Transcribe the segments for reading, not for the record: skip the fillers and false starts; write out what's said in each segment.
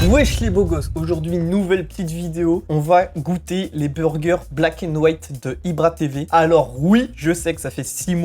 Wesh les beaux gosses, aujourd'hui nouvelle petite vidéo, on va goûter les burgers Black and White de Ibra TV. Alors oui, je sais que ça fait 6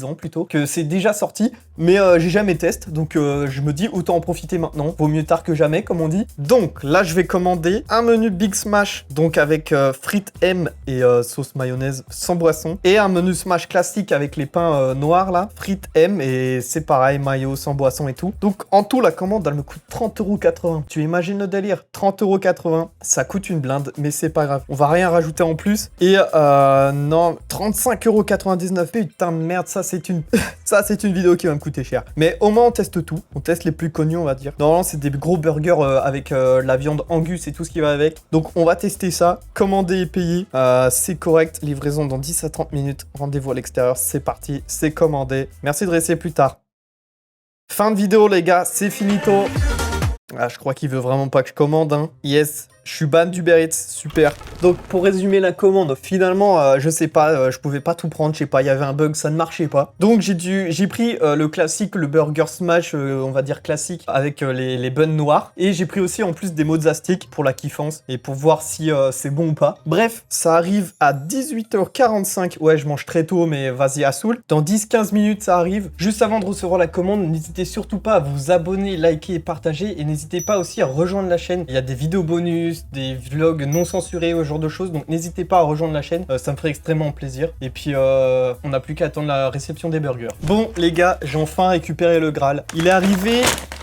ans plutôt, que c'est déjà sorti, mais j'ai jamais testé, donc je me dis autant en profiter maintenant, vaut mieux tard que jamais comme on dit. Donc là je vais commander un menu Big Smash, donc avec frites M et sauce mayonnaise sans boisson, et un menu Smash classique avec les pains noirs là, frites M et c'est pareil, mayo sans boisson et tout. Donc en tout la commande elle me coûte 30,80 €. Tu imagines le délire, 30,80 €, ça coûte une blinde, mais c'est pas grave. On va rien rajouter en plus. Et non, 35,99 €. Putain de merde, ça c'est une... ça c'est une vidéo qui va me coûter cher. Mais au moins on teste tout. On teste les plus connus, on va dire. Normalement c'est des gros burgers avec la viande Angus et tout ce qui va avec. Donc on va tester ça, commander et payer. C'est correct, livraison dans 10 à 30 minutes. Rendez-vous à l'extérieur, c'est parti, c'est commandé. Merci de rester plus tard. Fin de vidéo les gars, c'est finito. Ah, je crois qu'il veut vraiment pas que je commande, hein. Yes, je suis ban d'Uber Eats, super. Donc pour résumer la commande, finalement, je sais pas, je pouvais pas tout prendre, je sais pas, il y avait un bug, ça ne marchait pas. Donc j'ai pris le classique, le burger smash, on va dire classique, avec les buns noirs. Et j'ai pris aussi en plus des mozza sticks pour la kiffance et pour voir si c'est bon ou pas. Bref, ça arrive à 18h45. Ouais, je mange très tôt, mais vas-y à saoul. Dans 10-15 minutes, ça arrive. Juste avant de recevoir la commande, n'hésitez surtout pas à vous abonner, liker et partager. Et n'hésitez pas aussi à rejoindre la chaîne. Il y a des vidéos bonus, des vlogs non censurés, ce genre de choses, donc n'hésitez pas à rejoindre la chaîne, ça me ferait extrêmement plaisir. Et puis on n'a plus qu'à attendre la réception des burgers. Bon les gars, j'ai enfin récupéré le Graal. Il est arrivé...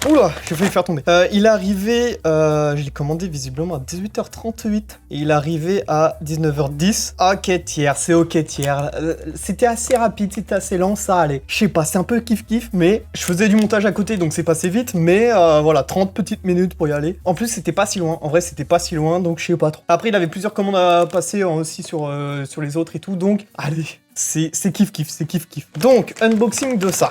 Oula, j'ai failli faire tomber. Il est arrivé, je l'ai commandé visiblement à 18h38 et il est arrivé à 19h10. Ok tiers, c'est ok tiers. C'était assez rapide, c'était assez lent, ça allait. Je sais pas, c'est un peu kiff-kiff, mais je faisais du montage à côté donc c'est passé vite, mais voilà, 30 petites minutes pour y aller. En plus, c'était pas si loin. En vrai, c'était pas si loin, donc je sais pas trop. Après, il avait plusieurs commandes à passer aussi sur les autres et tout, donc allez, c'est kiff-kiff, c'est kiff-kiff. Donc, unboxing de ça.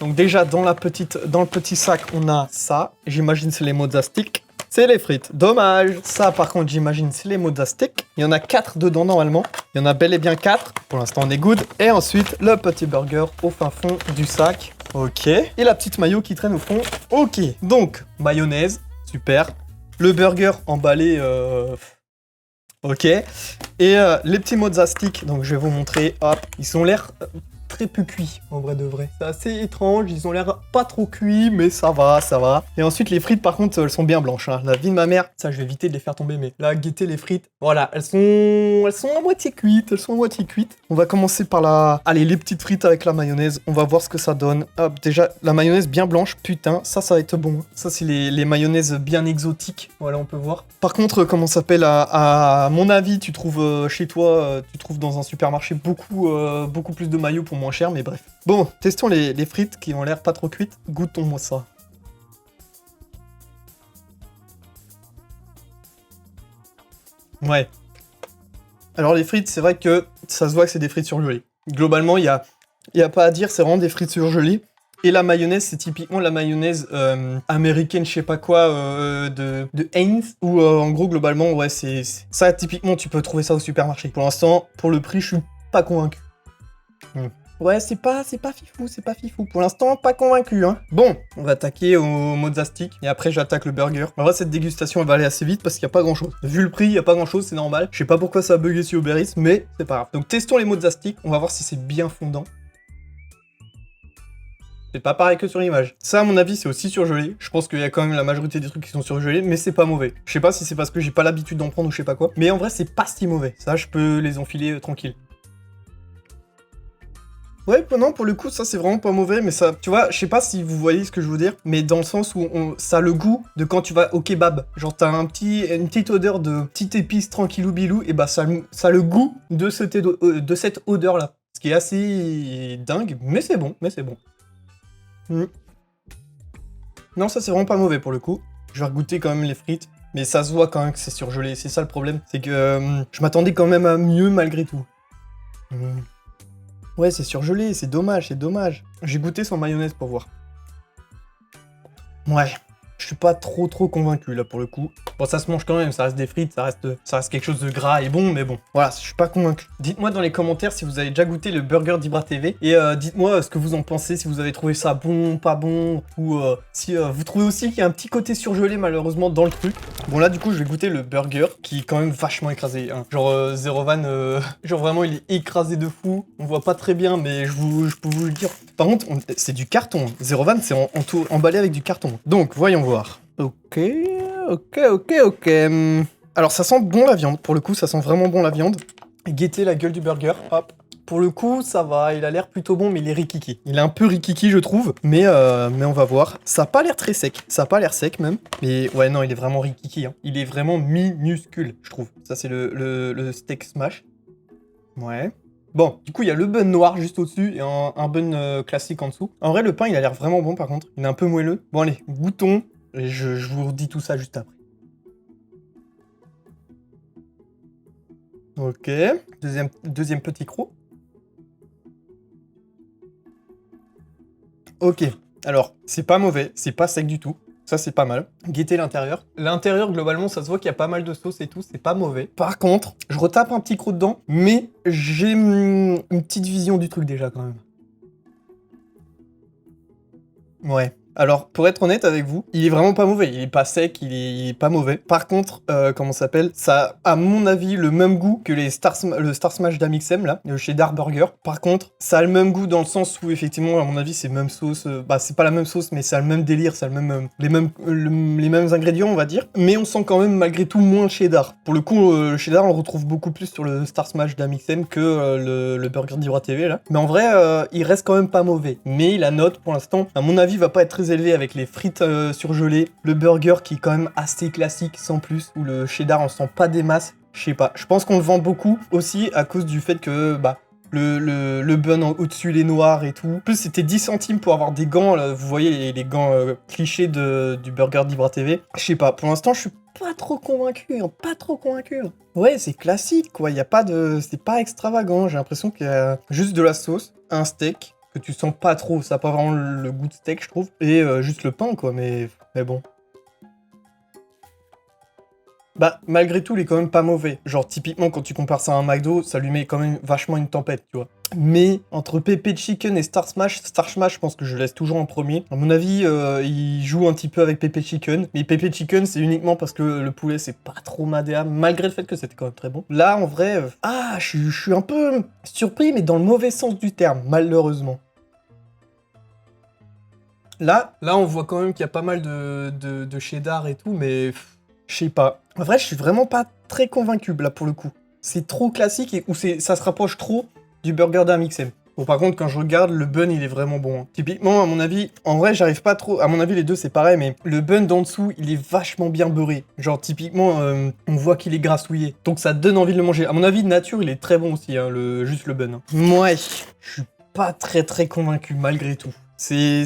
Donc déjà, dans le petit sac, on a ça. J'imagine c'est les mozza sticks. C'est les frites. Dommage. Ça, par contre, j'imagine c'est les mozza sticks. Il y en a 4 dedans, normalement. Il y en a bel et bien 4. Pour l'instant, on est good. Et ensuite, le petit burger au fin fond du sac. Ok. Et la petite mayo qui traîne au fond. Ok. Donc, mayonnaise. Super. Le burger emballé... Ok. Et les petits mozza sticks. Donc, je vais vous montrer. Hop. Ils ont l'air... très peu cuits, en vrai de vrai. C'est assez étrange, ils ont l'air pas trop cuits, mais ça va, ça va. Et ensuite, les frites, par contre, elles sont bien blanches, hein. La vie de ma mère, ça, je vais éviter de les faire tomber, mais là, guettez les frites. Voilà, elles sont à moitié cuites, On va commencer par allez, les petites frites avec la mayonnaise, on va voir ce que ça donne. Hop, déjà, la mayonnaise bien blanche, putain, ça va être bon. Ça, c'est les mayonnaises bien exotiques, voilà, on peut voir. Par contre, comment ça s'appelle, à mon avis, tu trouves chez toi, tu trouves dans un supermarché beaucoup plus de mayo pour moins cher, mais bref. Bon, testons les frites qui ont l'air pas trop cuites. Goûtons-moi ça. Ouais. Alors les frites, c'est vrai que ça se voit que c'est des frites surgelées. Globalement, il y a pas à dire, c'est vraiment des frites surgelées. Et la mayonnaise, c'est typiquement la mayonnaise américaine, je sais pas quoi, de Heinz. Ou en gros, globalement, ouais, c'est... Ça, typiquement, tu peux trouver ça au supermarché. Pour l'instant, pour le prix, je suis pas convaincu. Ouais, c'est pas fifou. Pour l'instant, pas convaincu, hein. Bon, on va attaquer au mozza stick. Et après, j'attaque le burger. En vrai, cette dégustation, elle va aller assez vite parce qu'il n'y a pas grand-chose. Vu le prix, il n'y a pas grand-chose, c'est normal. Je sais pas pourquoi ça a bugué sur Uber Eats, mais c'est pas grave. Donc, testons les mozza sticks. On va voir si c'est bien fondant. C'est pas pareil que sur l'image. Ça, à mon avis, c'est aussi surgelé. Je pense qu'il y a quand même la majorité des trucs qui sont surgelés, mais c'est pas mauvais. Je sais pas si c'est parce que j'ai pas l'habitude d'en prendre ou je sais pas quoi. Mais en vrai, c'est pas si mauvais. Ça, je peux les enfiler tranquille. Ouais, non, pour le coup, ça, c'est vraiment pas mauvais, mais ça, tu vois, je sais pas si vous voyez ce que je veux dire, mais dans le sens où ça a le goût de quand tu vas au kebab. Genre, t'as une petite odeur de petite épice tranquillou bilou, et bah, ça a le goût de cette odeur-là. Ce qui est assez dingue, mais c'est bon, Non, ça, c'est vraiment pas mauvais, pour le coup. Je vais regoûter quand même les frites, mais ça se voit quand même que c'est surgelé. C'est ça le problème, c'est que je m'attendais quand même à mieux malgré tout. Ouais, c'est surgelé, c'est dommage. J'ai goûté sans mayonnaise pour voir. Ouais, je suis pas trop convaincu là pour le coup. Bon, ça se mange quand même, ça reste des frites, ça reste quelque chose de gras et bon, mais bon. Voilà, je suis pas convaincu. Dites-moi dans les commentaires si vous avez déjà goûté le burger d'Ibra TV et dites-moi ce que vous en pensez, si vous avez trouvé ça bon, pas bon, ou si vous trouvez aussi qu'il y a un petit côté surgelé malheureusement dans le truc. Bon là du coup je vais goûter le burger qui est quand même vachement écrasé. Hein. Genre Zero Van, genre vraiment il est écrasé de fou. On voit pas très bien mais je peux vous le dire. Par contre c'est du carton. Zero Van c'est emballé avec du carton. Donc voyons voir. Ok. Alors ça sent bon la viande. Pour le coup ça sent vraiment bon la viande. Guettez la gueule du burger. Hop. Pour le coup, ça va, il a l'air plutôt bon, mais il est rikiki. Il est un peu rikiki, je trouve, mais on va voir. Ça a pas l'air très sec, ça a pas l'air sec même, mais ouais, non, il est vraiment rikiki, hein. Il est vraiment minuscule, je trouve. Ça, c'est le steak smash. Ouais. Bon, du coup, il y a le bun noir juste au-dessus et un bun classique en dessous. En vrai, le pain, il a l'air vraiment bon, par contre. Il est un peu moelleux. Bon, allez, goûtons, et je vous redis tout ça juste après. Ok, deuxième petit croc. Ok, alors, c'est pas mauvais, c'est pas sec du tout. Ça, c'est pas mal. Guettez l'intérieur. L'intérieur, globalement, ça se voit qu'il y a pas mal de sauce et tout, c'est pas mauvais. Par contre, je retape un petit croc dedans, mais j'ai une petite vision du truc déjà, quand même. Ouais. Alors, pour être honnête avec vous, il est vraiment pas mauvais. Il est pas sec, il est pas mauvais. Par contre, comment ça s'appelle? Ça a, à mon avis, le même goût que le Star Smash d'Amixem, là, le cheddar burger. Par contre, ça a le même goût dans le sens où, effectivement, à mon avis, c'est même sauce. Bah, c'est pas la même sauce, mais ça a le même délire, ça a le même, les mêmes ingrédients, on va dire. Mais on sent quand même, malgré tout, moins le cheddar. Pour le coup, le cheddar, on le retrouve beaucoup plus sur le Star Smash d'Amixem que le burger d'Ibra TV, là. Mais en vrai, il reste quand même pas mauvais. Mais la note, pour l'instant, à mon avis, va pas être très élevé avec les frites surgelées, le burger qui est quand même assez classique sans plus, où le cheddar on sent pas des masses, je sais pas. Je pense qu'on le vend beaucoup aussi à cause du fait que bah le bun au-dessus les noirs et tout. En plus c'était 10 centimes pour avoir des gants, là, vous voyez les gants clichés du burger d'Ibra TV. Je sais pas, pour l'instant je suis pas trop convaincu, hein, pas trop convaincu. Ouais, c'est classique quoi, y a pas de, c'est pas extravagant, j'ai l'impression qu'il y a juste de la sauce, un steak, que tu sens pas trop, ça n'a pas vraiment le goût de steak, je trouve. Et juste le pain, quoi, mais bon. Bah, malgré tout, il est quand même pas mauvais. Genre, typiquement, quand tu compares ça à un McDo, ça lui met quand même vachement une tempête, tu vois. Mais, entre Pepe Chicken et Star Smash, je pense que je laisse toujours en premier. À mon avis, il joue un petit peu avec Pepe Chicken. Mais Pepe Chicken, c'est uniquement parce que le poulet, c'est pas trop madéable, malgré le fait que c'était quand même très bon. Là, en vrai, je suis un peu surpris, mais dans le mauvais sens du terme, malheureusement. Là, on voit quand même qu'il y a pas mal de cheddar et tout, mais je sais pas. En vrai, je suis vraiment pas très convaincu, là, pour le coup. C'est trop classique et ça se rapproche trop du burger d'Amixem. Bon, par contre, quand je regarde, le bun, il est vraiment bon. Hein. Typiquement, à mon avis, en vrai, j'arrive pas trop... À mon avis, les deux, c'est pareil, mais le bun d'en dessous, il est vachement bien beurré. Genre, typiquement, on voit qu'il est grassouillé. Donc, ça donne envie de le manger. À mon avis, de nature, il est très bon aussi, hein, juste le bun. Hein. Ouais, je suis pas très convaincu, malgré tout. C'est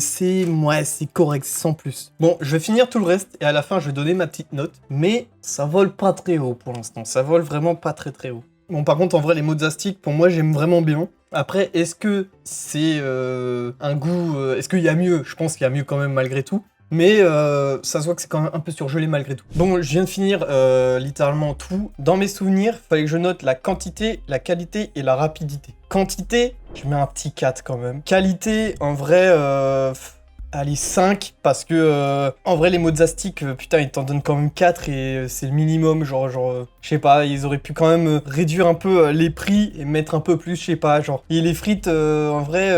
correct, sans plus. Bon, je vais finir tout le reste, et à la fin, je vais donner ma petite note. Mais ça vole pas très haut, pour l'instant. Ça vole vraiment pas très haut. Bon, par contre, en vrai, les mozzarella sticks, pour moi, j'aime vraiment bien. Après, est-ce que c'est un goût... est-ce qu'il y a mieux? Je pense qu'il y a mieux quand même, malgré tout. Mais ça se voit que c'est quand même un peu surgelé malgré tout. Bon, je viens de finir littéralement tout. Dans mes souvenirs, il fallait que je note la quantité, la qualité et la rapidité. Quantité, je mets un petit 4 quand même. Qualité, en vrai... allez, 5, parce que, en vrai, les mozzarella sticks, putain, ils t'en donnent quand même 4, et c'est le minimum, genre, je sais pas, ils auraient pu quand même réduire un peu les prix, et mettre un peu plus, je sais pas, genre. Et les frites, en vrai,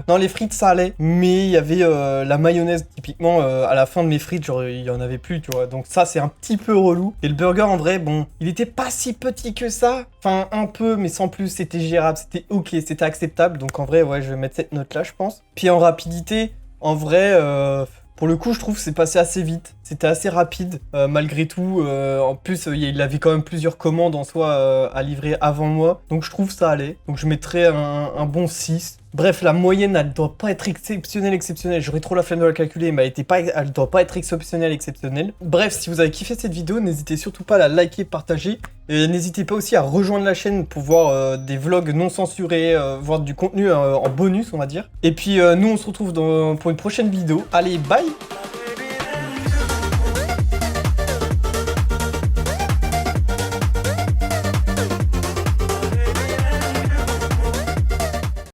non, les frites, ça allait, mais il y avait la mayonnaise, typiquement, à la fin de mes frites, genre, il y en avait plus, tu vois, donc ça, c'est un petit peu relou. Et le burger, en vrai, bon, il était pas si petit que ça, enfin, un peu, mais sans plus, c'était gérable, c'était ok, c'était acceptable, donc en vrai, ouais, je vais mettre cette note-là, je pense. Puis en rapidité... En vrai, pour le coup, je trouve que c'est passé assez vite. C'était assez rapide, malgré tout. En plus, il avait quand même plusieurs commandes en soi à livrer avant moi. Donc je trouve ça allait. Donc je mettrais un bon 6. Bref, la moyenne, elle doit pas être exceptionnelle. J'aurais trop la flemme de la calculer, mais elle doit pas être exceptionnelle. Bref, si vous avez kiffé cette vidéo, n'hésitez surtout pas à la liker, partager. Et n'hésitez pas aussi à rejoindre la chaîne pour voir des vlogs non censurés, voir du contenu en bonus, on va dire. Et puis nous, on se retrouve pour une prochaine vidéo. Allez, bye!